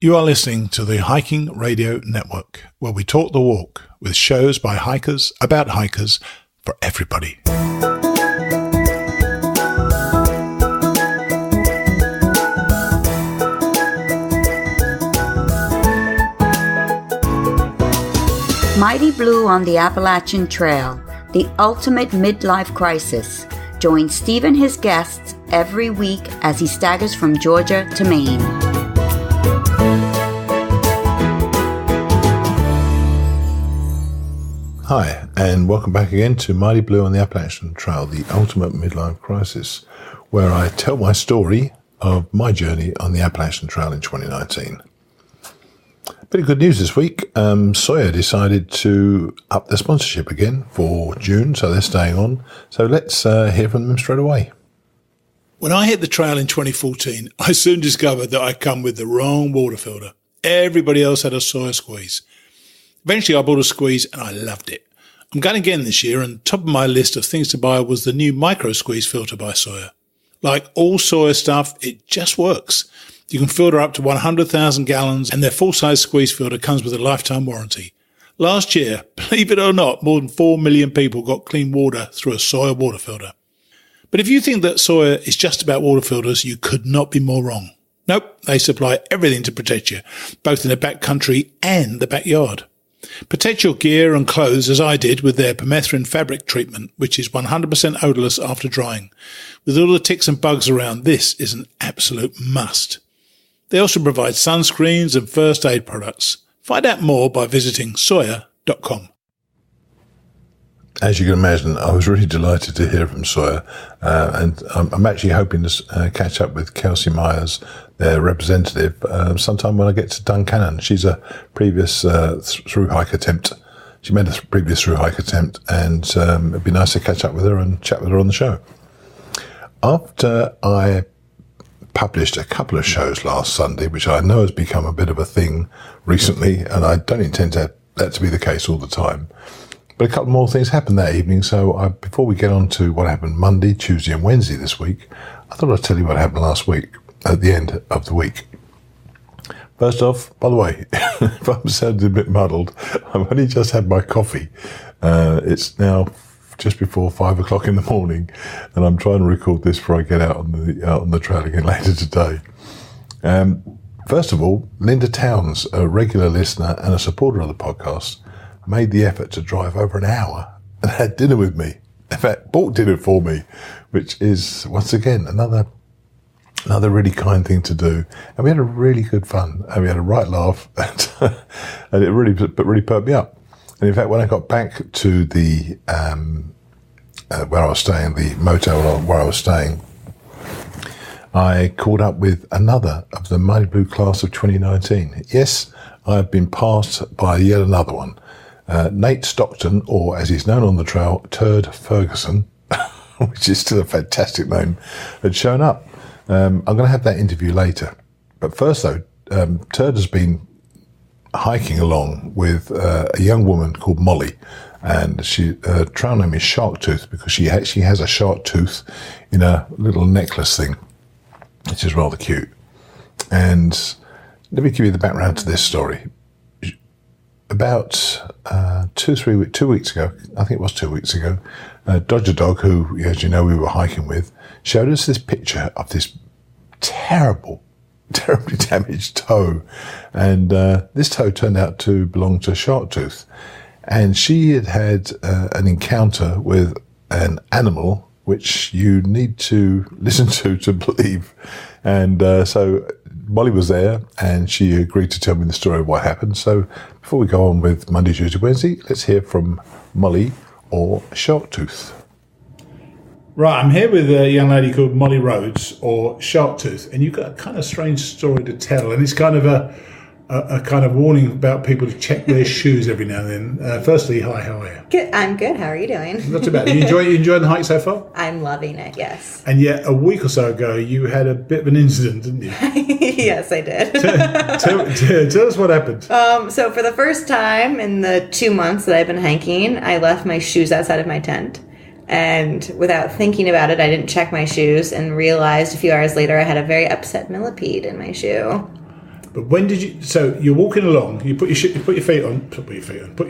You are listening to the Hiking Radio Network, where we talk the walk with shows by hikers, about hikers, for everybody. Mighty Blue on the Appalachian Trail, the ultimate midlife crisis. Join Steve and his guests every week as he staggers from Georgia to Maine. Hi, and welcome back again to Mighty Blue on the Appalachian Trail, the ultimate midlife crisis, where I tell my story of my journey on the Appalachian Trail in 2019. Bit of good news this week. Sawyer decided to up their sponsorship again for June, so they're staying on. So let's hear from them straight away. When I hit the trail in 2014, I soon discovered that I'd come with the wrong water filter. Everybody else had a Sawyer squeeze. Eventually I bought a squeeze and I loved it. I'm going again this year, and top of my list of things to buy was the new micro squeeze filter by Sawyer. Like all Sawyer stuff, it just works. You can filter up to 100,000 gallons, and their full-size squeeze filter comes with a lifetime warranty. Last year, believe it or not, more than 4 million people got clean water through a Sawyer water filter. But if you think that Sawyer is just about water filters, you could not be more wrong. Nope, they supply everything to protect you, both in the backcountry and the backyard. Protect your gear and clothes as I did with their permethrin fabric treatment, which is 100% odorless after drying. With all the ticks and bugs around, this is an absolute must. They also provide sunscreens and first aid products. Find out more by visiting Sawyer.com. As you can imagine, I was really delighted to hear from Sawyer, and I'm actually hoping to catch up with Kelsey Myers, their representative, sometime when I get to Duncannon. She's a previous through hike attempt. She made a previous through hike attempt, and it'd be nice to catch up with her and chat with her on the show. After I published a couple of shows last Sunday, which I know has become a bit of a thing recently, and I don't intend that to be the case all the time. But a couple more things happened that evening, so before we get on to what happened Monday, Tuesday and Wednesday this week, I thought I'd tell you what happened last week, at the end of the week. First off, by the way, if I'm sounding a bit muddled, I've only just had my coffee. It's now just before 5 o'clock in the morning, and I'm trying to record this before I get out on the trail again later today. First of all, Linda Towns, a regular listener and a supporter of the podcast, made the effort to drive over an hour and had dinner with me. In fact, bought dinner for me, which is, once again, another really kind thing to do. And we had a really good fun, and we had a right laugh, and it really perked me up. And in fact, when I got back to the where I was staying, the motel where I was staying, I caught up with another of the Mighty Blue class of 2019. Yes, I have been passed by yet another one. Nate Stockton, or as he's known on the trail, Turd Ferguson, which is still a fantastic name, had shown up. I'm going to have that interview later. But first, though, Turd has been hiking along with a young woman called Molly, and her trail name is Shark Tooth because she actually has a shark tooth in a little necklace thing, which is rather cute. And let me give you the background to this story. About 2 weeks ago, I think it was 2 weeks ago, Dodger Dog, who, as you know, we were hiking with, showed us this picture of this terribly damaged toe. And this toe turned out to belong to Shark Tooth. And she had an encounter with an animal which you need to listen to believe. And so Molly was there, and she agreed to tell me the story of what happened. So before we go on with Monday, Tuesday, Wednesday, let's hear from Molly, or Shark Tooth. Right, I'm here with a young lady called Molly Rhodes, or Shark Tooth, and you've got a kind of strange story to tell, and it's kind of a kind of warning about people to check their shoes every now and then. Firstly, hi, how are you? Good. I'm good. How are you doing? Not too bad. You enjoying the hike so far? I'm loving it, yes. And yet, a week or so ago, you had a bit of an incident, didn't you? Yes, I did. Tell us what happened. So for the first time in the 2 months that I've been hiking, I left my shoes outside of my tent. And without thinking about it, I didn't check my shoes and realized a few hours later I had a very upset millipede in my shoe. But when did you? So you're walking along. You put your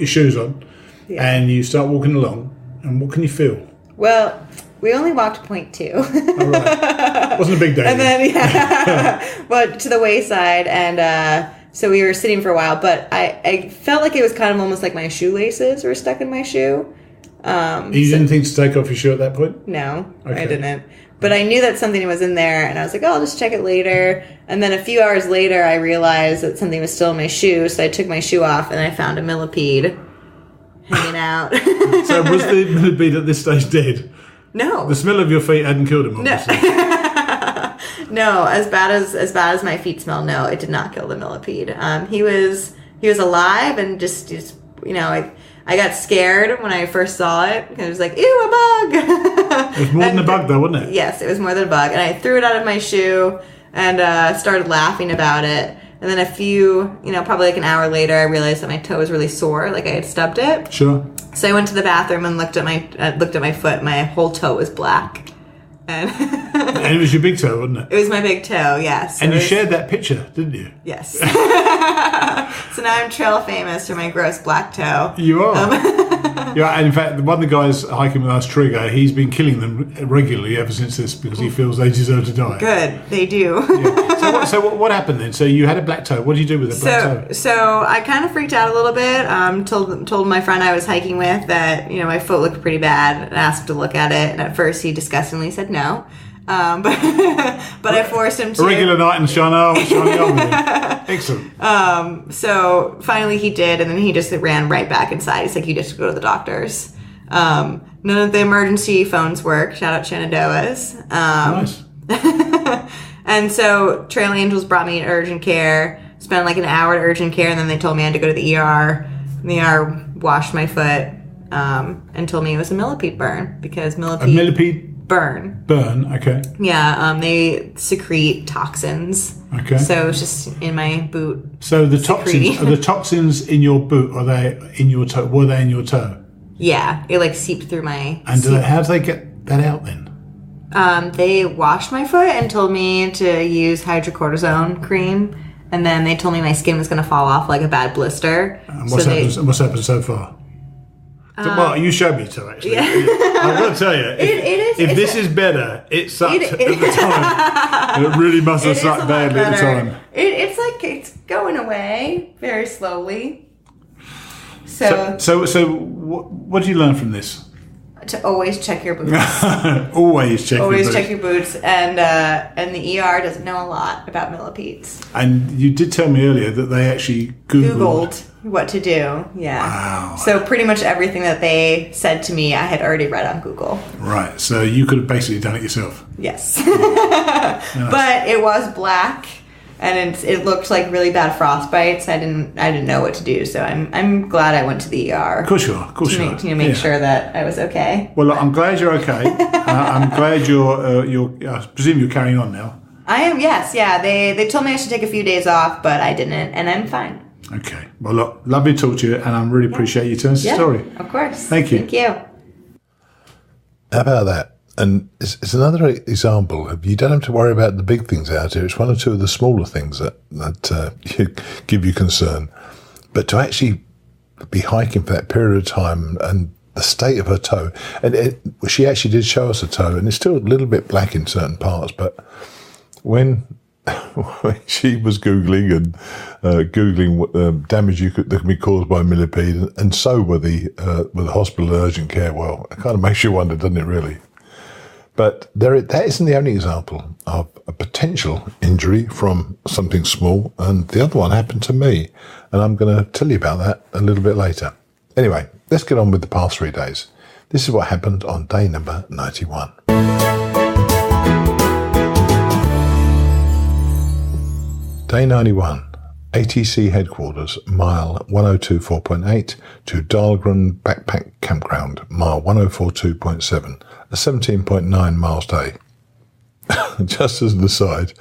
shoes on, and you start walking along. And what can you feel? Well, we only walked 0.2. All right. Wasn't a big day. And then, but to the wayside, and so we were sitting for a while. But I felt like it was kind of almost like my shoelaces were stuck in my shoe. You didn't think to take off your shoe at that point? No, okay. I didn't. But I knew that something was in there, and I was like, oh, I'll just check it later. And then a few hours later, I realized that something was still in my shoe, so I took my shoe off, and I found a millipede hanging out. So was the millipede at this stage dead? No. The smell of your feet hadn't killed him, obviously. No, as bad as my feet smell, no, it did not kill the millipede. He was alive, and just I got scared when I first saw it. It was like, ew, a bug! It was more than a bug, though, wasn't it? Yes, it was more than a bug. And I threw it out of my shoe and started laughing about it. And then probably like an hour later, I realized that my toe was really sore, like I had stubbed it. Sure. So I went to the bathroom and looked at my foot. My whole toe was black. And it was your big toe, wasn't it? It was my big toe, yes. And you shared that picture, didn't you? Yes. So now I'm trail famous for my gross black toe. You are. Yeah, and in fact, one of the guys hiking with us, Trigger, he's been killing them regularly ever since this because he feels they deserve to die. Good, they do. Yeah. So what happened then? So you had a black toe. What did you do with the black toe? So I kind of freaked out a little bit. Told my friend I was hiking with that my foot looked pretty bad, and asked him to look at it. And at first he disgustingly said no. But I forced him to. A regular night in shiny arm. Excellent. So finally he did, and then he just ran right back inside. He's like, you just go to the doctors. None of the emergency phones work. Shout out Shenandoah's. Nice. And so Trail Angels brought me to urgent care. Spent like an hour at urgent care, and then they told me I had to go to the ER. And the ER washed my foot and told me it was a millipede burn because millipede. A millipede. Burn, okay. Yeah, they secrete toxins. Okay. So it's just in my boot. So the toxins in your boot, are they in your toe? Were they in your toe? Yeah, it like seeped through my... And how do they get that out then? They washed my foot and told me to use hydrocortisone cream. And then they told me my skin was going to fall off like a bad blister. And what's happened so far? Well, you showed me to actually. Yeah. I've got to tell you, if this is better, it sucked at the time. It really must have sucked badly at the time. It's going away very slowly. So what did you learn from this? To always check your boots. Always check your boots, and the ER doesn't know a lot about millipedes. And you did tell me earlier that they actually Googled what to do. Yeah. Wow. So pretty much everything that they said to me, I had already read on Google. Right. So you could have basically done it yourself. Yes. Nice. But it was black. And it looked like really bad frostbite, so I didn't know what to do. So I'm glad I went to the ER. Of course you are. To make sure that I was okay. Well, look, I'm glad you're okay. I'm glad you're. I presume you're carrying on now. I am. Yes. Yeah. They told me I should take a few days off, but I didn't, and I'm fine. Okay. Well, look, lovely to talk to you, and I really appreciate you telling us the story. Of course. Thank you. Thank you. How about that? And it's another example of you don't have to worry about the big things out here. It's one or two of the smaller things that give you concern. But to actually be hiking for that period of time and the state of her toe, and she actually did show us a toe, and it's still a little bit black in certain parts. But when she was Googling what damage that can be caused by a millipede, and so were the hospital urgent care. Well, it kind of makes you wonder, doesn't it? Really. But that isn't the only example of a potential injury from something small, and the other one happened to me, and I'm going to tell you about that a little bit later. Anyway, let's get on with the past 3 days. This is what happened on day number 91. Day 91. ATC headquarters, mile 1024.8 to Dahlgren Backpack Campground, mile 1042.7, a 17.9 miles day. Just as an aside,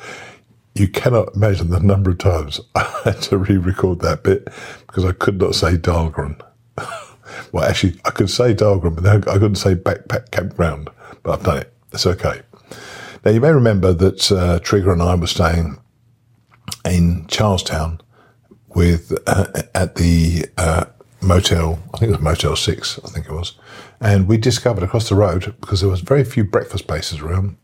you cannot imagine the number of times I had to re-record that bit because I could not say Dahlgren. Well, actually, I could say Dahlgren, but I couldn't say Backpack Campground, but I've done it. It's okay. Now, you may remember that Trigger and I were staying in Charlestown with at the motel. I think it was Motel 6. I think it was, and we discovered across the road, because there was very few breakfast places around.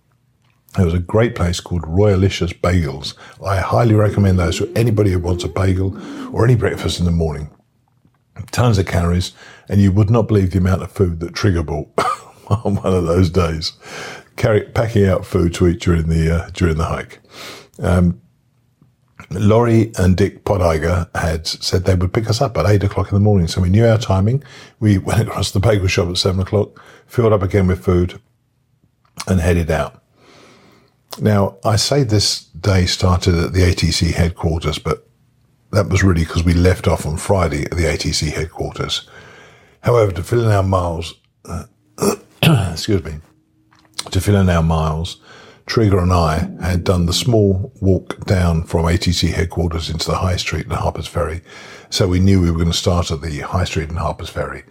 There was a great place called Royalicious Bagels. I highly recommend those to anybody who wants a bagel or any breakfast in the morning. Tons of calories, and you would not believe the amount of food that Trigger bought on one of those days, packing out food to eat during the hike. Laurie and Dick Potteiger had said they would pick us up at 8 o'clock in the morning, so we knew our timing. We went across the bagel shop at 7 o'clock, filled up again with food, and headed out. Now, I say this day started at the ATC headquarters, but that was really because we left off on Friday at the ATC headquarters. However, to fill in our miles, Trigger and I had done the small walk down from ATC headquarters into the High Street and Harper's Ferry. So we knew we were going to start at the High Street and Harper's Ferry.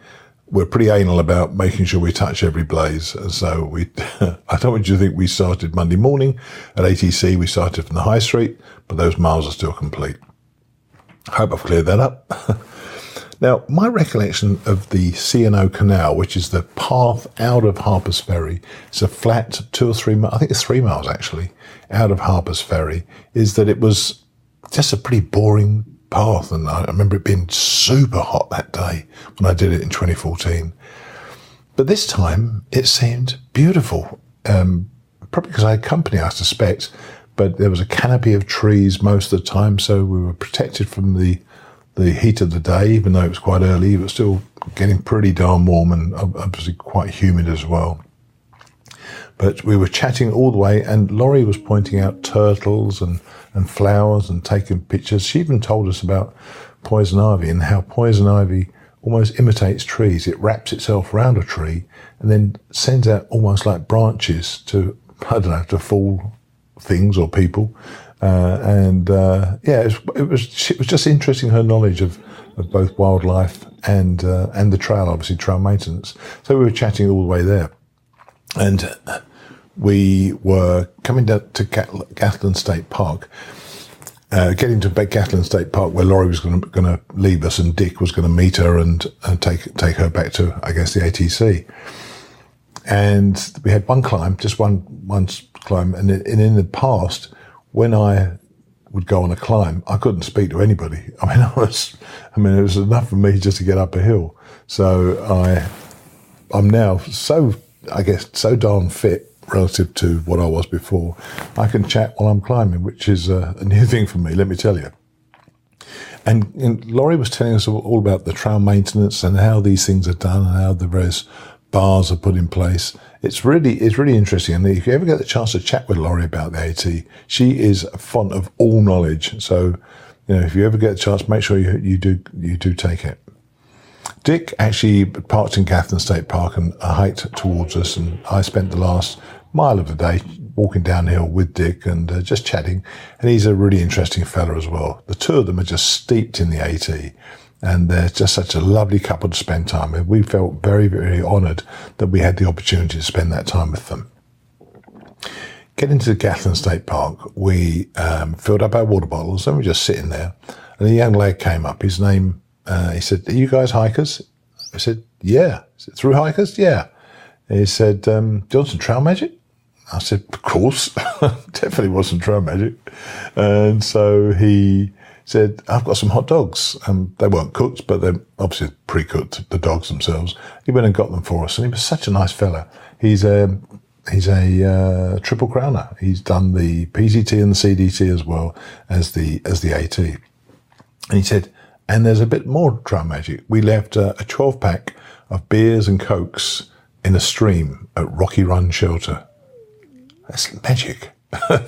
We're pretty anal about making sure we touch every blaze. And so I don't want you to think we started Monday morning at ATC. We started from the High Street, but those miles are still complete. I hope I've cleared that up. Now, my recollection of the C&O Canal, which is the path out of Harper's Ferry, it's a flat 2 or 3 miles, I think it's 3 miles actually, out of Harper's Ferry, is that it was just a pretty boring path. And I remember it being super hot that day when I did it in 2014. But this time it seemed beautiful. Probably because I had company, I suspect, but there was a canopy of trees most of the time, so we were protected from the heat of the day, even though it was quite early. It was still getting pretty darn warm and obviously quite humid as well. But we were chatting all the way, and Laurie was pointing out turtles and flowers and taking pictures. She even told us about poison ivy and how poison ivy almost imitates trees. It wraps itself around a tree and then sends out almost like branches to fall things or people. It was just interesting, her knowledge of both wildlife and the trail, obviously trail maintenance. So we were chatting all the way there, and we were coming down to Gathland State Park, getting to Gathland State Park, where Laurie was going to leave us, and Dick was going to meet her and take her back to, I guess, the ATC. And we had one climb, just one climb, and in the past, when I would go on a climb, I couldn't speak to anybody. It was enough for me just to get up a hill. So I'm now so darn fit relative to what I was before. I can chat while I'm climbing, which is a new thing for me, let me tell you. And Laurie was telling us all about the trail maintenance and how these things are done and how the various bars are put in place. It's really interesting. And if you ever get the chance to chat with Laurie about the AT, she is a font of all knowledge. So, if you ever get a chance, make sure you do take it. Dick actually parked in Gathland State Park and hiked towards us, and I spent the last mile of the day walking downhill with Dick and just chatting. And he's a really interesting fella as well. The two of them are just steeped in the AT. And they're just such a lovely couple to spend time with. We felt very, very honoured that we had the opportunity to spend that time with them. Getting to Gathland State Park, we filled up our water bottles and we were just sitting there. And a young lad came up. His name, he said, "Are you guys hikers?" I said, "Yeah." He said, "Through hikers?" "Yeah." He said, "Do you want some trail magic?" I said, "Of course." Definitely want some trail magic. And so he said, "I've got some hot dogs." They weren't cooked, but they're obviously pre-cooked, the dogs themselves. He went and got them for us, and he was such a nice fella. He's a triple crowner. He's done the PCT and the CDT as well as the AT. And he said, and there's a bit more trail magic. We left a 12-pack of beers and cokes in a stream at Rocky Run Shelter. That's magic.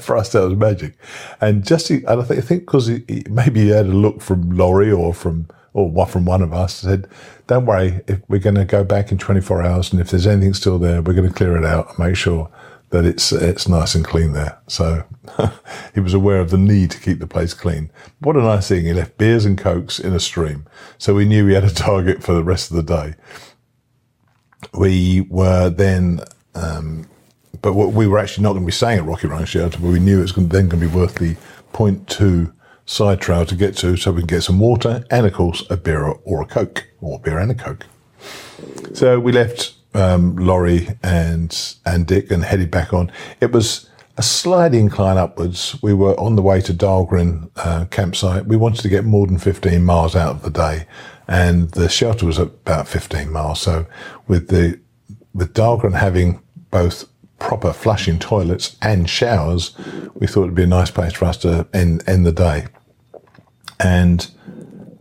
For us, that was magic. And I think because maybe he had a look from Laurie or from one of us, said, "Don't worry, if we're going to go back in 24 hours, and if there's anything still there, we're going to clear it out and make sure that it's nice and clean there." So he was aware of the need to keep the place clean. What a nice thing. He left beers and cokes in a stream. So we knew we had a target for the rest of the day. We were then... But we were actually not going to be staying at Rocky Run Shelter, but we knew it was then going to be worth the 0.2 side trail to get to so we can get some water and, of course, a beer or a Coke, or a beer and a Coke. So we left Laurie and Dick and headed back on. It was a slight incline upwards. We were on the way to Dahlgren campsite. We wanted to get more than 15 miles out of the day, and the shelter was about 15 miles. So with Dahlgren having both proper flushing toilets and showers, we thought it'd be a nice place for us to end the day. And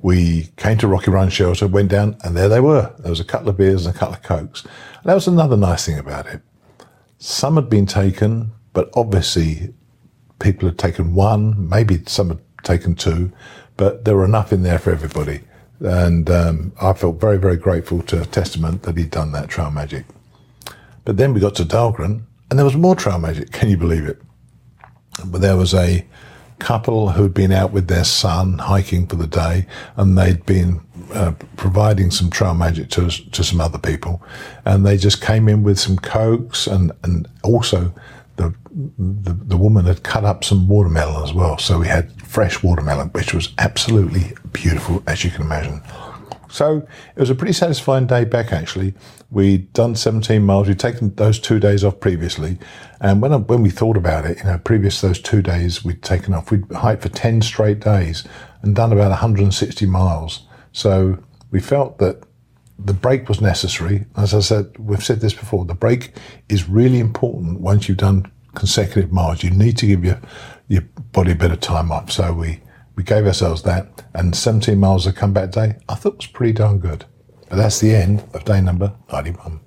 we came to Rocky Run Shelter, went down, and there they were. There was a couple of beers and a couple of Cokes. And that was another nice thing about it. Some had been taken, but obviously people had taken one, maybe some had taken two, but there were enough in there for everybody. And I felt very, very grateful to Testament that he'd done that trail magic. But then we got to Dahlgren, and there was more trail magic. Can you believe it? But there was a couple who'd been out with their son hiking for the day, and they'd been providing some trail magic to some other people, and they just came in with some Cokes, and also the woman had cut up some watermelon as well, so we had fresh watermelon, which was absolutely beautiful, as you can imagine. So it was a pretty satisfying day back, actually. We'd done 17 miles. We'd taken those 2 days off previously. And when we thought about it, previous to those 2 days we'd taken off, we'd hiked for 10 straight days and done about 160 miles. So we felt that the break was necessary. As I said, we've said this before, the break is really important once you've done consecutive miles. You need to give your body a bit of time off. So we gave ourselves that, and 17 miles of comeback day, I thought was pretty darn good. But that's the end of day number 91.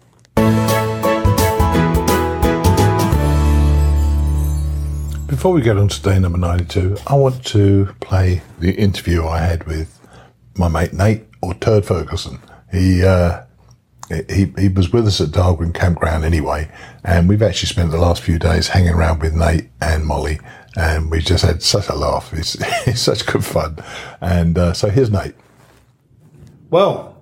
Before we get on to day number 92, I want to play the interview I had with my mate Nate, or Turd Ferguson. He was with us at Dahlgren Campground anyway, and we've actually spent the last few days hanging around with Nate and Molly, and we just had such a laugh. It's such good fun. And so here's Nate. Well,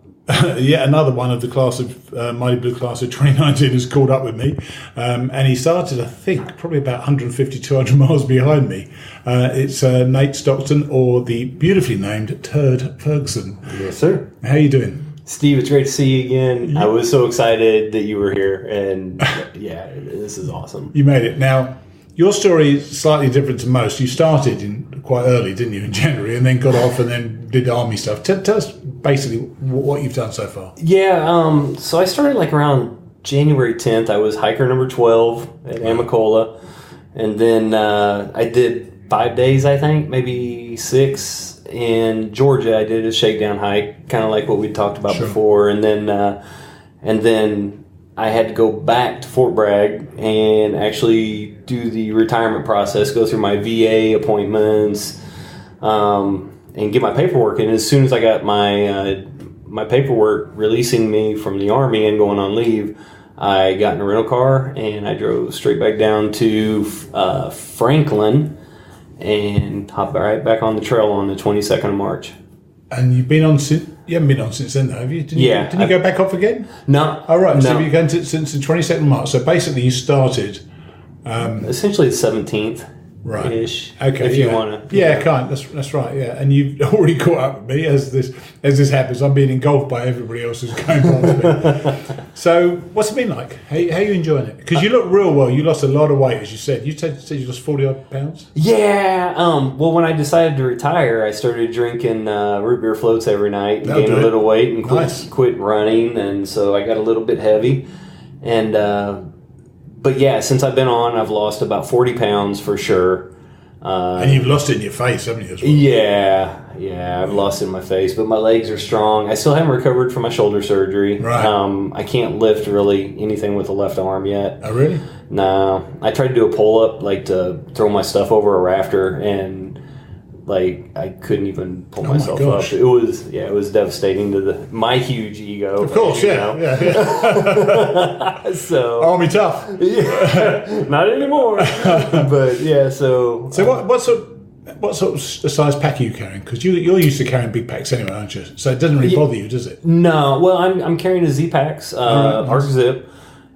yet another one of the class of Mighty Blue class of 2019 has caught up with me, and he started, I think, probably about 150, 200 miles behind me. It's Nate Stockton, or the beautifully named Turd Ferguson. Yes, sir. How you doing? Steve, it's great to see you again. I was so excited that you were here, and yeah, this is awesome. You made it. Now, your story is slightly different to most. You started in quite early, didn't you, in January, and then got off and then did the army stuff. Tell us basically what you've done so far. Yeah, so I started like around January 10th. I was hiker number 12 at Amicola, and then I did 5 days, I think, maybe 6. In Georgia, I did a shakedown hike, kind of like what we talked about before, and then I had to go back to Fort Bragg and actually do the retirement process, go through my VA appointments, and get my paperwork. And as soon as I got my paperwork releasing me from the Army and going on leave, I got in a rental car and I drove straight back down to Franklin and hopped right back on the trail on the 22nd of March. And you've been on since? You haven't been on since then, have you? Didn't you go back off again? No. Oh, right. No. So you've gone since the 22nd of March. So basically, you started essentially the 17th. Right. Ish. Okay. If you want to. Yeah, kind. That's right. Yeah, and you've already caught up with me as this happens. I'm being engulfed by everybody else who's going past me. So, what's it been like? How are you enjoying it? Because you look real well. You lost a lot of weight, as you said. You said you lost 40 odd pounds. Yeah. Well, when I decided to retire, I started drinking root beer floats every night, gained a little weight, and quit running, and so I got a little bit heavy, and. But yeah, since I've been on, I've lost about 40 pounds for sure. And you've lost it in your face, haven't you, as well? Yeah, I've lost it in my face, but my legs are strong. I still haven't recovered from my shoulder surgery. Right. I can't lift really anything with the left arm yet. Oh, really? No. I tried to do a pull-up, like to throw my stuff over a rafter, and like I couldn't even pull myself up. It was devastating to my huge ego. Of course, yeah. So Army tough. Yeah, not anymore. But yeah, so what sort of size pack are you carrying? Because you're used to carrying big packs anyway, aren't you? So it doesn't really bother you, does it? No. Well, I'm carrying a Z-Packs, Arc Zip.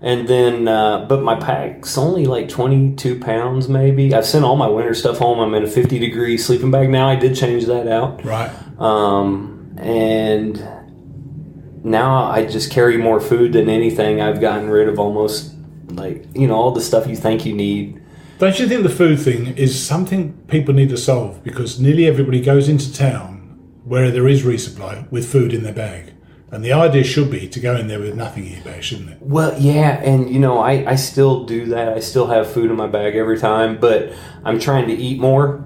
And then, but my pack's only like 22 pounds maybe. I've sent all my winter stuff home. I'm in a 50-degree sleeping bag now. I did change that out. Right. And now I just carry more food than anything. I've gotten rid of almost all the stuff you think you need. Don't you think the food thing is something people need to solve? Because nearly everybody goes into town where there is resupply with food in their bag. And the idea should be to go in there with nothing in your bag, shouldn't it? Well, yeah, and I still do that. I still have food in my bag every time, but I'm trying to eat more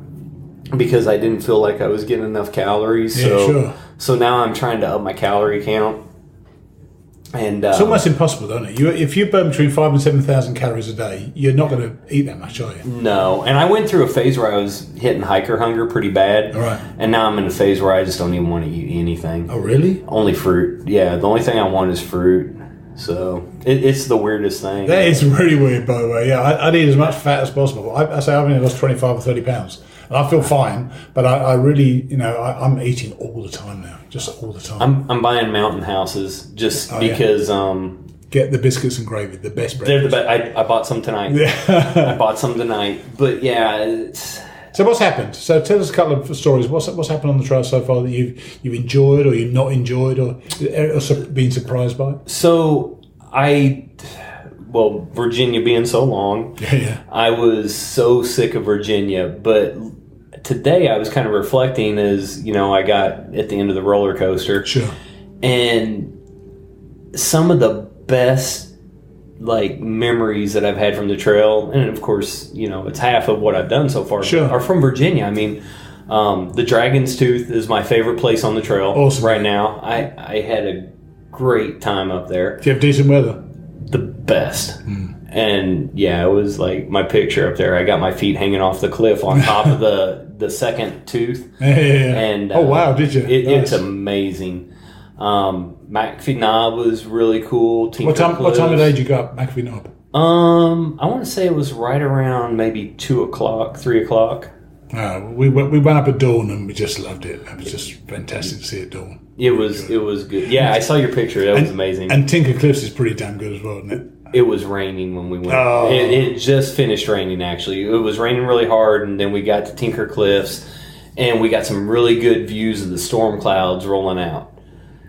because I didn't feel like I was getting enough calories. So now I'm trying to up my calorie count. And it's almost impossible, isn't it? If you burn between 5,000 and 7,000 calories a day, you're not going to eat that much, are you? No. And I went through a phase where I was hitting hiker hunger pretty bad. All right. And now I'm in a phase where I just don't even want to eat anything. Oh, really? Only fruit. Yeah, the only thing I want is fruit. So it's the weirdest thing. That is really weird, by the way. Yeah, I need as much fat as possible. I say I've only lost 25 or 30 pounds. And I feel fine, but I really, I'm eating all the time now. Just all the time. I'm buying mountain houses just because... Get the biscuits and gravy, the best breakfast. They're the best. I bought some tonight. I bought some tonight. But yeah, So what's happened? So tell us a couple of stories. What's happened on the trail so far that you've enjoyed or you've not enjoyed or been surprised by? So Virginia being so long, I was so sick of Virginia. But today I was kind of reflecting as, I got at the end of the roller coaster. Sure. And some of the best memories that I've had from the trail, and of course, it's half of what I've done so far, are from Virginia. I mean, the Dragon's Tooth is my favorite place on the trail right now. I had a great time up there. Do you have decent weather? The best. And yeah, it was like my picture up there. I got my feet hanging off the cliff on top of the second tooth. And oh wow, did you? It's amazing. McAfee Knob was really cool. What time of day did you go up McAfee Knob? I want to say it was right around maybe 2 o'clock, 3 o'clock. We went up at dawn and we just loved it. It was just fantastic to see at dawn. It was good. Yeah, I saw your picture. That was amazing. And Tinker Cliffs is pretty damn good as well, isn't it? It was raining when we went. Oh. It just finished raining, actually. It was raining really hard, and then we got to Tinker Cliffs, and we got some really good views of the storm clouds rolling out.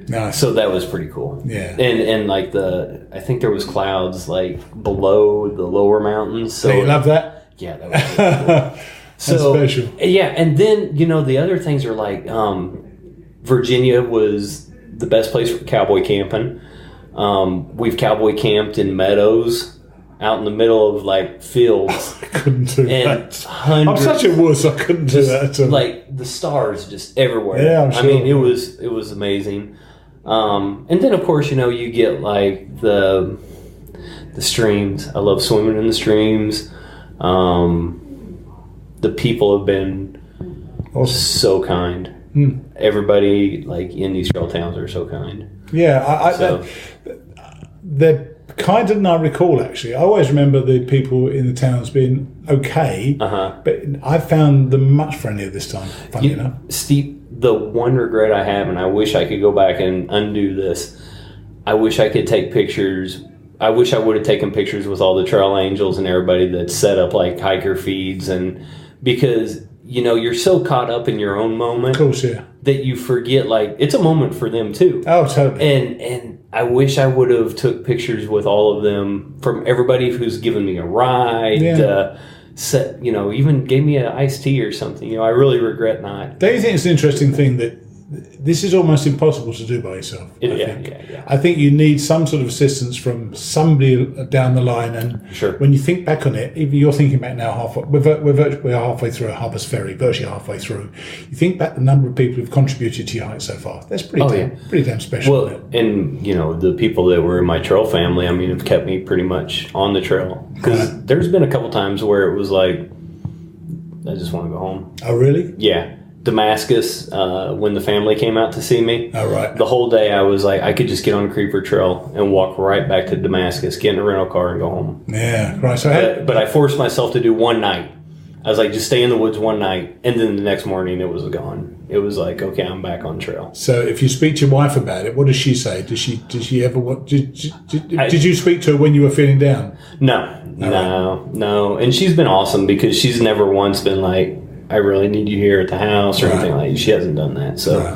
Nice. So that was pretty cool. Yeah. And I think there was clouds below the lower mountains. So you love that? Yeah, that was really cool. So, that's special. Yeah, and then, the other things are Virginia was the best place for cowboy camping. We've cowboy camped in meadows out in the middle of fields. I couldn't do that. I'm such a wuss. I couldn't do that at all. The stars just everywhere. Yeah, I'm sure. I mean, it was amazing. And then of course, you get the streams. I love swimming in the streams. The people have been so kind. Everybody in these trail towns are so kind. Yeah, they're kinder than I recall, actually. I always remember the people in the towns being okay, but I found them much friendlier this time, funny enough. Steve, the one regret I have, and I wish I could go back and undo this, I wish I could take pictures. I wish I would have taken pictures with all the trail angels and everybody that set up hiker feeds, and because you're so caught up in your own moment, of course, yeah, that you forget it's a moment for them too. Oh, totally. And I wish I would have took pictures with all of them, from everybody who's given me a ride. Yeah. Even gave me an iced tea or something. I really regret not. Don't you think it's an interesting thing that this is almost impossible to do by yourself? I think you need some sort of assistance from somebody down the line. And when you think back on it, even you're thinking back now, we're halfway through Harper's Ferry, virtually halfway through. You think back the number of people who've contributed to your hike so far. That's pretty damn special. Well, and the people that were in my trail family, have kept me pretty much on the trail. Because there's been a couple times where it was I just want to go home. Oh, really? Yeah. Damascus, when the family came out to see me. Oh, right. The whole day I was I could just get on Creeper Trail and walk right back to Damascus, get in a rental car and go home. Yeah, right. So but I forced myself to do one night. I was like, just stay in the woods one night, and then the next morning it was gone. It was like, okay, I'm back on trail. So if you speak to your wife about it, what does she say? Does she ever did you speak to her when you were feeling down? No. And she's been awesome because she's never once been like, I really need you here at the house or anything like that. She hasn't done that. So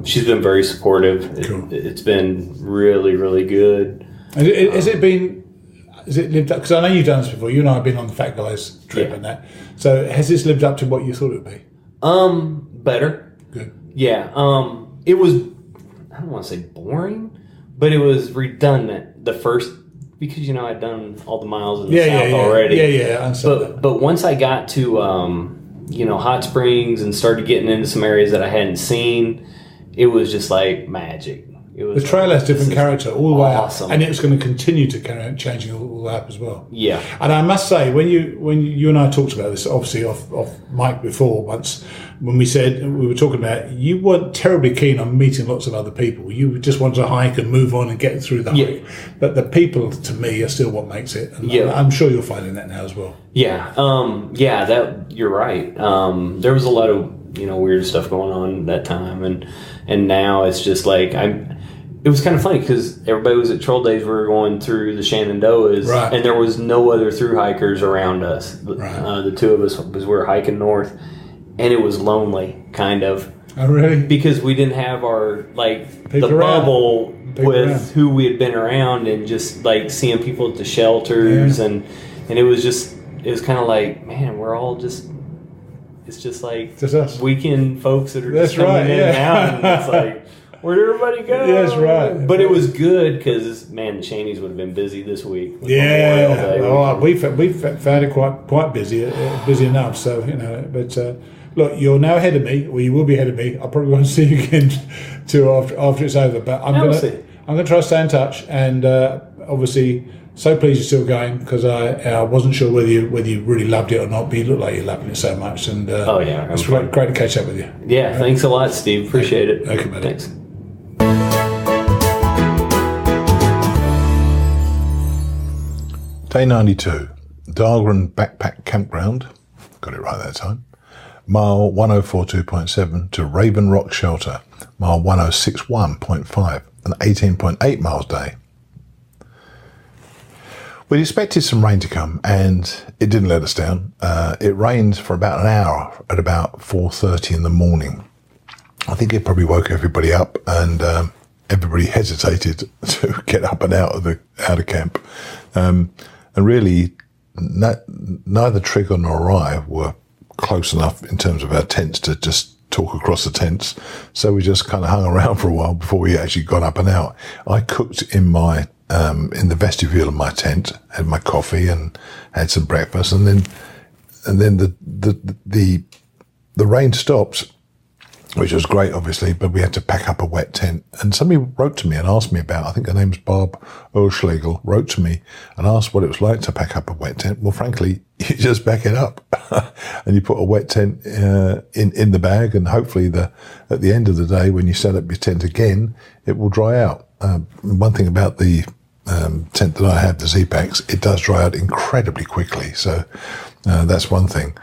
she's been very supportive. Cool. It's been really, really good. And has it lived up? Because I know you've done this before. You and I have been on the Fat Guys trip and that. So has this lived up to what you thought it would be? Better. Good. Yeah. It was, I don't want to say boring, but it was redundant the first, because, I'd done all the miles in the South already. Yeah. But once I got to, Hot Springs and started getting into some areas that I hadn't seen, it was just like magic. It was the trail has different character all the way up, awesome. and it's going to continue to carry on changing all the way up as well. Yeah. And I must say, when you and I talked about this, obviously off mic before, once when we were talking about it, you weren't terribly keen on meeting lots of other people. You just wanted to hike and move on and get through the hike. But the people, to me, are still what makes it. And I'm sure you're finding that now as well. Yeah. That you're right. There was a lot of weird stuff going on that time, and now it's just like it was kind of funny because everybody was at Trail Days. We were going through the Shenandoahs, and there was no other through hikers around us. The two of us, because we were hiking north, and it was lonely, kind of. Oh, really? Because we didn't have our the bubble with who we had been around, and just like seeing people at the shelters, and it was kind of like, man, we're all just. It's just like just us. Weekend folks that are just coming in now, and it's like, where'd everybody go? That's right. But it was good because, man, the Shanies would have been busy this week. We found it quite busy enough. So but look, you're now ahead of me, or you will be ahead of me. I probably won't see you again till after it's over. But I'm gonna try to stay in touch, and obviously. So pleased you're still going, because I wasn't sure whether you really loved it or not, but you look like you're loving it so much. And it's great to catch up with you. Yeah, thanks a lot, Steve. Appreciate it. Okay, buddy. Thanks. Day 92, Dahlgren Backpack Campground, got it right that time. Mile 1042.7 to Raven Rock Shelter, mile 1061.5, an 18.8 miles day. We expected some rain to come, and it didn't let us down. It rained for about an hour at about 4:30 in the morning. I think it probably woke everybody up, and everybody hesitated to get up and out of camp. And really, neither Trigger nor I were close enough in terms of our tents to just talk across the tents. So we just kind of hung around for a while before we actually got up and out. I cooked in the vestibule of my tent, had my coffee and had some breakfast, and then the rain stopped, which was great, obviously, but we had to pack up a wet tent. And somebody wrote to me and asked me about, I think her name's Barb Oerschlegel, wrote to me and asked what it was like to pack up a wet tent. Well, frankly, you just back it up and you put a wet tent in the bag, and hopefully at the end of the day, when you set up your tent again, it will dry out. One thing about the tent that I have, the Z-Packs, it does dry out incredibly quickly. So that's one thing.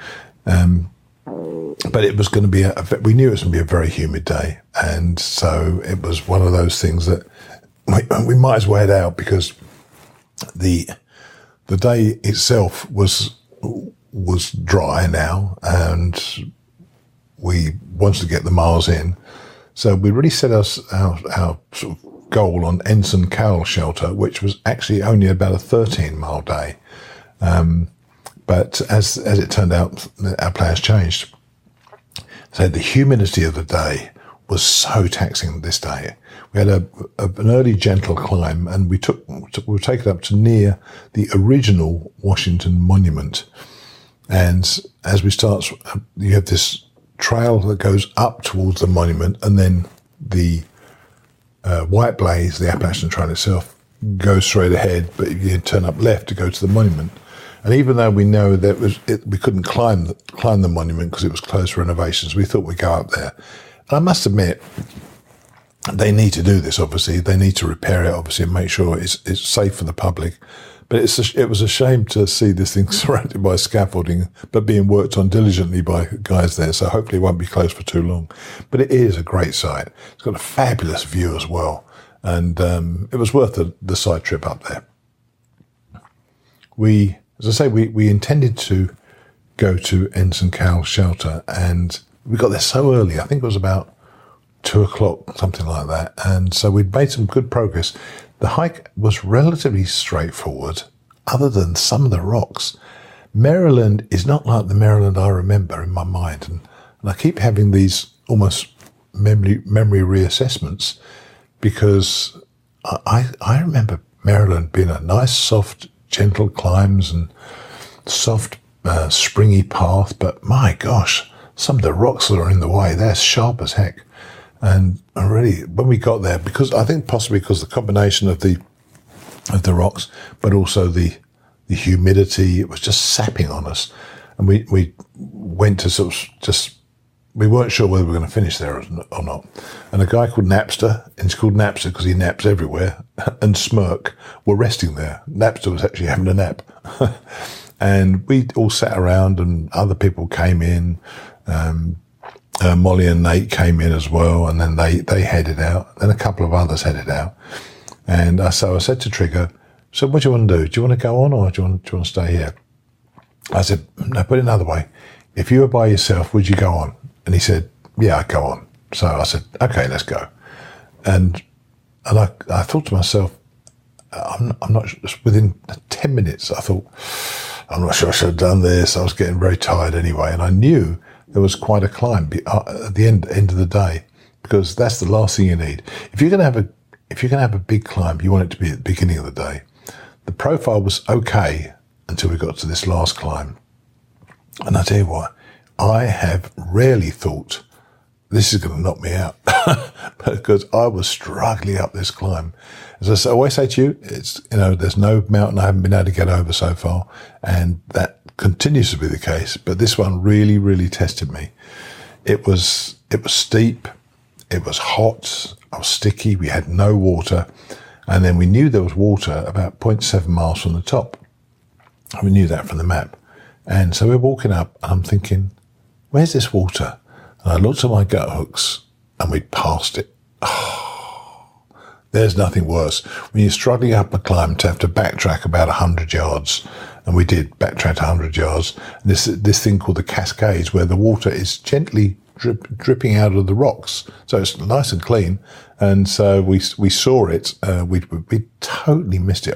But it was going to be we knew it was going to be a very humid day. And so it was one of those things that we might as well head out, because the day itself was dry now, and we wanted to get the miles in. So we really set our sort of goal on Ensign Cowell Shelter, which was actually only about a 13-mile day. But as it turned out, our plans changed. So the humidity of the day was so taxing this day. We had an early gentle climb, and we were taken up to near the original Washington Monument. And as we start, you have this trail that goes up towards the monument, and then the White Blaze, the Appalachian Trail itself, goes straight ahead, but you turn up left to go to the monument. And even though we know that we couldn't climb the monument because it was closed for renovations, we thought we'd go up there. And I must admit, they need to do this, obviously. They need to repair it, obviously, and make sure it's safe for the public. But it was a shame to see this thing surrounded by scaffolding, but being worked on diligently by guys there. So hopefully it won't be closed for too long. But it is a great site. It's got a fabulous view as well. And it was worth the side trip up there. As I say, we intended to go to Ensign Cowell Shelter, and we got there so early. I think it was about 2:00, something like that. And so we'd made some good progress. The hike was relatively straightforward, other than some of the rocks. Maryland is not like the Maryland I remember in my mind. And I keep having these almost memory reassessments, because I remember Maryland being a nice, soft, gentle climbs and soft, springy path. But my gosh, some of the rocks that are in the way, they're sharp as heck. And really, when we got there, because I think possibly because the combination of the rocks, but also the humidity, it was just sapping on us. And we went to sort of we weren't sure whether we were going to finish there or not. And a guy called Napster, and he's called Napster because he naps everywhere, and Smirk were resting there. Napster was actually having a nap. And we all sat around, and other people came in. Molly and Nate came in as well, and then they headed out. Then a couple of others headed out. And so I said to Trigger, so what do you want to do? Do you want to go on, or do you want to stay here? I said, no, put it another way. If you were by yourself, would you go on? And he said, yeah, I'd go on. So I said, okay, let's go. And I thought to myself, I'm not, within 10 minutes, I thought, I'm not sure I should have done this. I was getting very tired anyway. And I knew there was quite a climb at the end of the day, because that's the last thing you need. If you're going to have a big climb, you want it to be at the beginning of the day. The profile was okay until we got to this last climb. And I tell you what, I have rarely thought this is going to knock me out, because I was struggling up this climb. As I always say to you, there's no mountain I haven't been able to get over so far, and that continues to be the case. But this one really, really tested me. It was steep, it was hot, I was sticky, we had no water, and then we knew there was water about 0.7 miles from the top. And we knew that from the map. And so we're walking up, and I'm thinking, where's this water? And I looked at my gut hooks, and we'd passed it. Oh, there's nothing worse. When you're struggling up a climb to have to backtrack about 100 yards, and we did backtrack 100 yards, and this thing called the Cascades, where the water is gently dripping out of the rocks. So it's nice and clean. And so we saw it. We totally missed it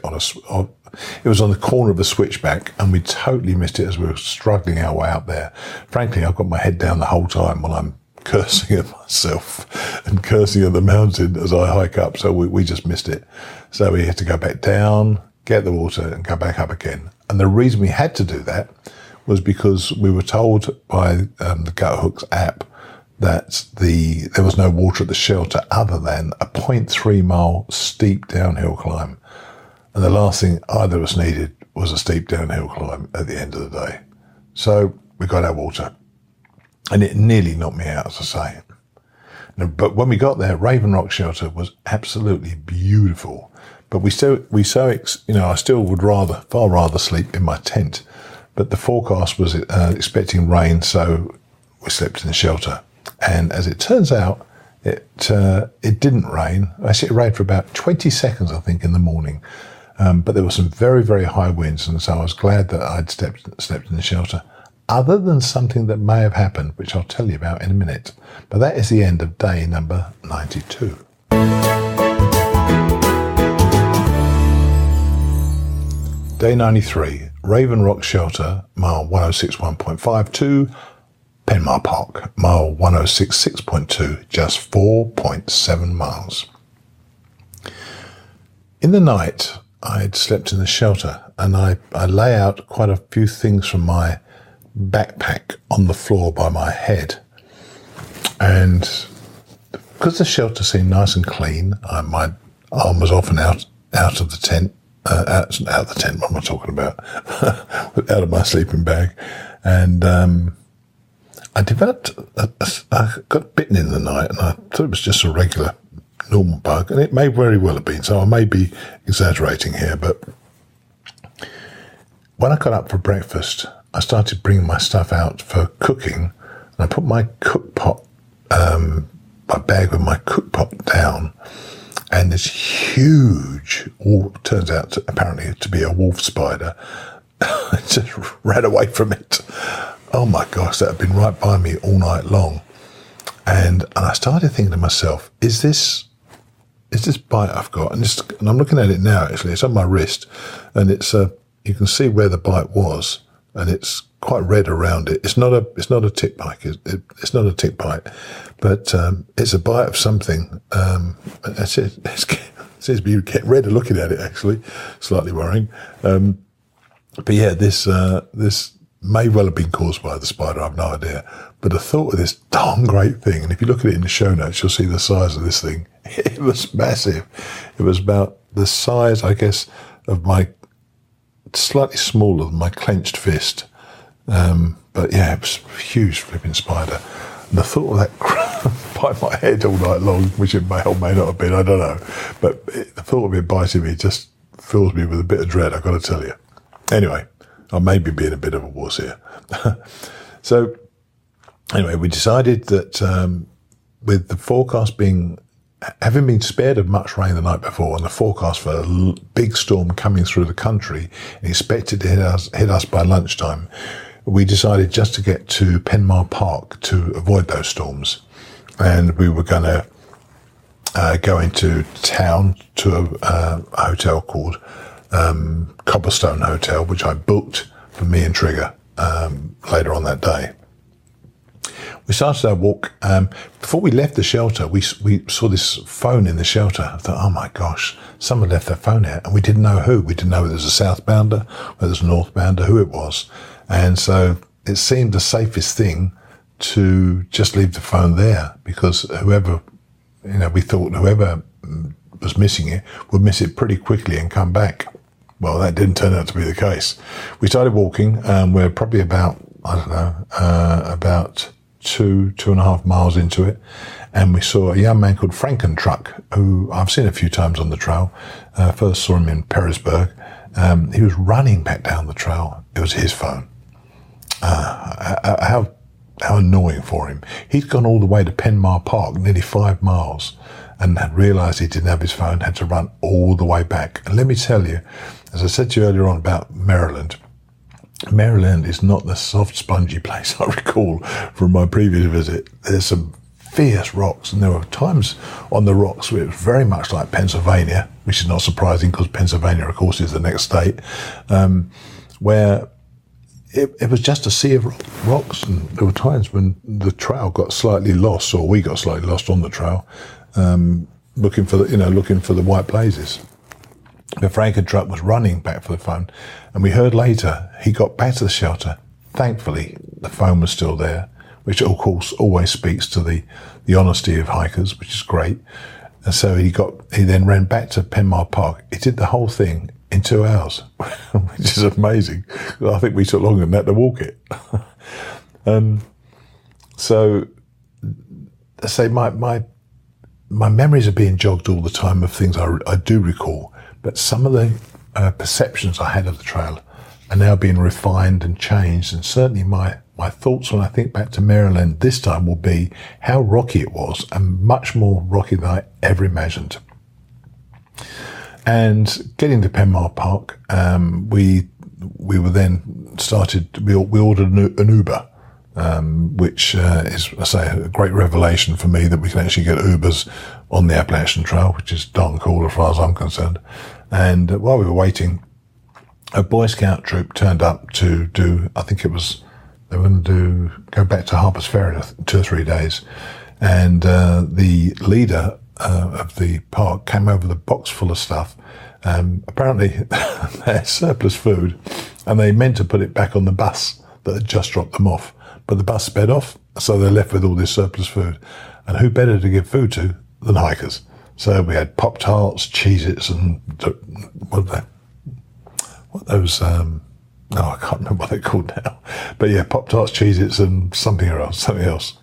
it was on the corner of a switchback, and we totally missed it as we were struggling our way up there. Frankly, I've got my head down the whole time while I'm cursing at myself and cursing at the mountain as I hike up. So we just missed it. So we had to go back down, get the water, and go back up again. And the reason we had to do that was because we were told by the Gut Hooks app that there was no water at the shelter other than a 0.3 mile steep downhill climb. And the last thing either of us needed was a steep downhill climb at the end of the day. So we got our water, and it nearly knocked me out, as I say. But when we got there, Raven Rock Shelter was absolutely beautiful. But I still would far rather sleep in my tent. But the forecast was expecting rain, so we slept in the shelter. And as it turns out, it didn't rain. Actually, it rained for about 20 seconds, I think, in the morning. But there were some very, very high winds, and so I was glad that I'd slept in the shelter, other than something that may have happened, which I'll tell you about in a minute. But that is the end of day number 92. Day 93, Raven Rock Shelter, mile 106.152, Penmar Park, mile 106.6.2, just 4.7 miles. In the night, I'd slept in the shelter, and I lay out quite a few things from my backpack on the floor by my head. And because the shelter seemed nice and clean, my arm was often out of the tent. Out of the tent, what am I talking about? Out of my sleeping bag. And I got bitten in the night, and I thought it was just a regular normal bug, and it may very well have been, so I may be exaggerating here, but when I got up for breakfast, I started bringing my stuff out for cooking, and I put my cook pot, my bag with my cook pot down, and this huge, turns out apparently to be a wolf spider, just ran away from it. Oh my gosh, that had been right by me all night long. And I started thinking to myself, is this bite I've got? And I'm looking at it now, actually. It's on my wrist, and it's you can see where the bite was, and it's quite red around it. It's not a tick bite. It's not a tick bite, but it's a bite of something. It seems to be getting redder looking at it, actually. Slightly worrying. But yeah, this may well have been caused by the spider. I have no idea. But the thought of this darn great thing, and if you look at it in the show notes, you'll see the size of this thing. It was massive. It was about the size, I guess, of slightly smaller than my clenched fist. But yeah, it was a huge flipping spider. And the thought of that bite my head all night long, which it may or may not have been, I don't know. But the thought of it biting me just fills me with a bit of dread, I've got to tell you. Anyway, I may be being a bit of a wuss here. So anyway, we decided that with the forecast having been spared of much rain the night before, and the forecast for a big storm coming through the country, expected to hit us by lunchtime, we decided just to get to Penmar Park to avoid those storms. And we were going to go into town to a hotel called Cobblestone Hotel, which I booked for me and Trigger later on that day. We started our walk. Before we left the shelter, we saw this phone in the shelter. I thought, oh my gosh, someone left their phone here, and we didn't know who. We didn't know whether it was a southbounder, whether it was a northbounder, who it was. And so it seemed the safest thing to just leave the phone there, because we thought whoever was missing it would miss it pretty quickly and come back. Well, that didn't turn out to be the case. We started walking, and we're probably about 2.5 miles into it, and we saw a young man called Frankentruck, who I've seen a few times on the trail. First saw him in Petersburg. He was running back down the trail. It was his phone. How annoying for him. He'd gone all the way to Penmar Park, nearly 5 miles, and had realised he didn't have his phone, had to run all the way back. And let me tell you, as I said to you earlier on about Maryland is not the soft, spongy place I recall from my previous visit. There's some fierce rocks, and there were times on the rocks where it was very much like Pennsylvania, which is not surprising because Pennsylvania, of course, is the next state, where it was just a sea of rocks, and there were times when the trail got slightly lost, or we got slightly lost on the trail, looking for the white blazes. The Frankentruck was running back for the phone, and we heard later he got back to the shelter. Thankfully, the phone was still there, which of course always speaks to the honesty of hikers, which is great. And so he then ran back to Penmar Park. He did the whole thing in 2 hours, which is amazing. I think we took longer than that to walk it. So I say my memories are being jogged all the time of things I do recall. But some of the perceptions I had of the trail are now being refined and changed. And certainly my thoughts when I think back to Maryland this time will be how rocky it was, and much more rocky than I ever imagined. And getting to Penmar Park, we were then we ordered an Uber, which is, I say, a great revelation for me that we can actually get Ubers on the Appalachian Trail, which is darn cool as far as I'm concerned. And while we were waiting, a Boy Scout troop turned up to do, I think it was, they were going to go back to Harper's Ferry in 2 or 3 days. And the leader of the park came over with a box full of stuff. Apparently they had surplus food, and they meant to put it back on the bus that had just dropped them off. But the bus sped off, so they're left with all this surplus food. And who better to give food to than hikers? So we had Pop-Tarts, Cheez-Its, and I can't remember what they're called now. But yeah, Pop-Tarts, Cheez-Its, and something else.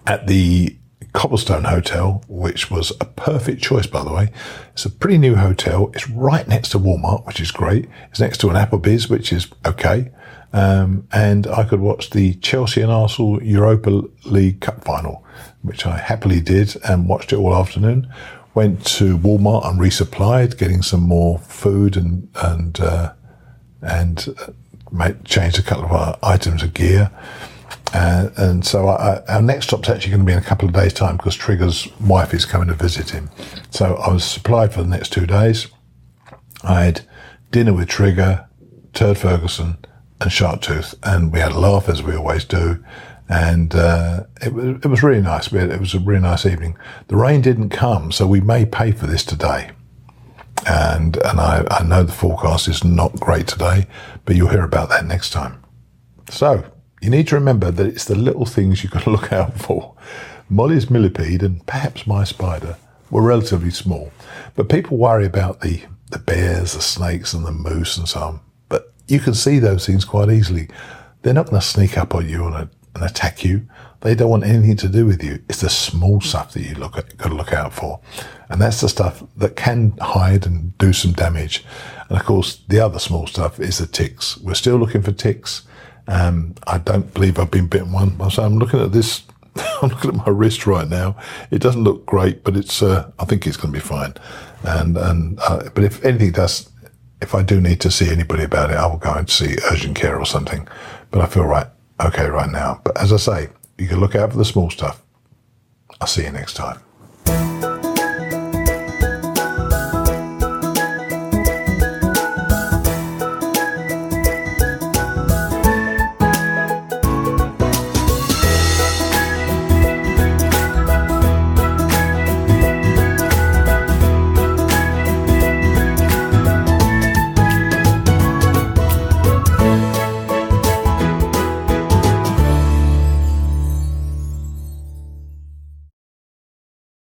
At the Cobblestone Hotel, which was a perfect choice, by the way. It's a pretty new hotel. It's right next to Walmart, which is great. It's next to an Applebee's, which is okay. And I could watch the Chelsea and Arsenal Europa League Cup final, which I happily did and watched it all afternoon. Went to Walmart and resupplied, getting some more food and changed a couple of items of gear. And so our next stop's actually going to be in a couple of days' time because Trigger's wife is coming to visit him. So I was supplied for the next 2 days. I had dinner with Trigger, Turd Ferguson, and Sharktooth, and we had a laugh as we always do. And it was really nice. It was a really nice evening. The rain didn't come, so we may pay for this today. And I know the forecast is not great today, but you'll hear about that next time. So you need to remember that it's the little things you can look out for. Molly's millipede and perhaps my spider were relatively small, but people worry about the bears, the snakes, and the moose and so on. But you can see those things quite easily. They're not going to sneak up on you and attack you. They don't want anything to do with you. It's the small stuff that you got to look out for. And that's the stuff that can hide and do some damage. And of course, the other small stuff is the ticks. We're still looking for ticks. I don't believe I've been bitten one. So I'm looking at this. I'm looking at my wrist right now. It doesn't look great, but it's. I think it's going to be fine. But if anything does, if I do need to see anybody about it, I will go and see urgent care or something. But I feel okay right now. But as I say, you can look out for the small stuff. I'll see you next time.